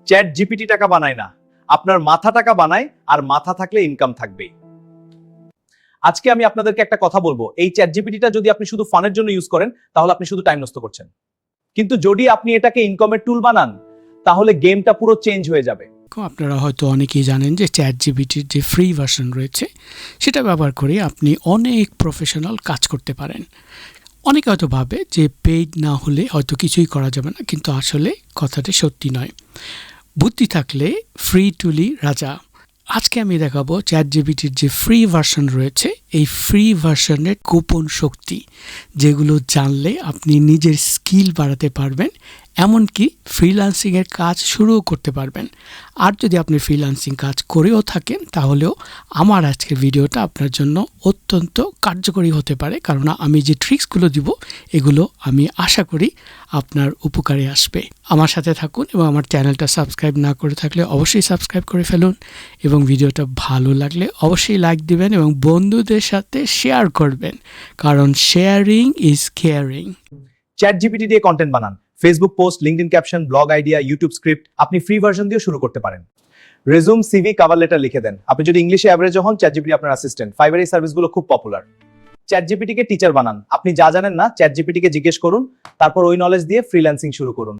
Chat GPT টাকা বানায় না, আপনার মাথা টাকা বানায়, আর মাথা থাকলে ইনকাম থাকবেই। আজকে আমি আপনাদেরকে একটা কথা বলবো, এই চ্যাট জিপিটিটা যদি আপনি শুধু ফানের জন্য ইউজ করেন তাহলে আপনি শুধু টাইম নষ্ট করছেন, কিন্তু যদি আপনি এটাকে ইনকামের টুল বানান তাহলে গেমটা পুরো চেঞ্জ হয়ে যাবে। আপনারা হয়তো অনেকেই জানেন যে চ্যাট জিপিটির যে ফ্রি ভার্সন রয়েছে সেটা ব্যবহার করে আপনি অনেক প্রফেশনাল কাজ করতে পারেন। অনেকে হয়তো ভাবে যে পেইড না হলে হয়তো কিছুই করা যাবে না, কিন্তু আসলে কথাটা সত্যি নয়। বুদ্ধি থাকলে ফ্রি টুলি রাজা। আজকে আমি দেখাবো চ্যাট জিপিটির যে ফ্রি ভার্সন রয়েছে এই ফ্রি ভার্সনের গোপন শক্তি, যেগুলো জানলে আপনি নিজের স্কিল বাড়াতে পারবেন, এমনকি ফ্রিল্যান্সিংয়ের কাজ শুরুও করতে পারবেন। আর যদি আপনি ফ্রিল্যান্সিং কাজ করেও থাকেন তাহলেও আমার আজকের ভিডিওটা আপনার জন্য অত্যন্ত কার্যকরী হতে পারে, কারণ আমি যে ট্রিক্সগুলো দিব এগুলো আমি আশা করি আপনার উপকারে আসবে। আমার সাথে থাকুন এবং আমার চ্যানেলটা সাবস্ক্রাইব না করে থাকলে অবশ্যই সাবস্ক্রাইব করে ফেলুন, এবং ভিডিওটা ভালো লাগলে অবশ্যই লাইক দিবেন এবং বন্ধুদের সাথে শেয়ার করবেন, কারণ sharing is caring. Chat GPT দিয়ে কন্টেন্ট বানান, Facebook post, LinkedIn caption, blog idea, YouTube script আপনি ফ্রি ভার্সন দিয়ে শুরু করতে পারেন। রেজুম, সিভি, কভার লেটার লিখে দেন। আপনি যদি ইংলিশে অ্যাভারেজ হন, চ্যাট জিপিটি আপনার অ্যাসিস্ট্যান্ট। ফাইবার এই সার্ভিসগুলো খুব পপুলার। চ্যাট জিপিটিকে টিচার বানান, আপনি যা জানেন না চ্যাট জিপিটিকে জিজ্ঞেস করুন, তারপর ওই নলেজ দিয়ে ফ্রিল্যান্সিং শুরু করুন।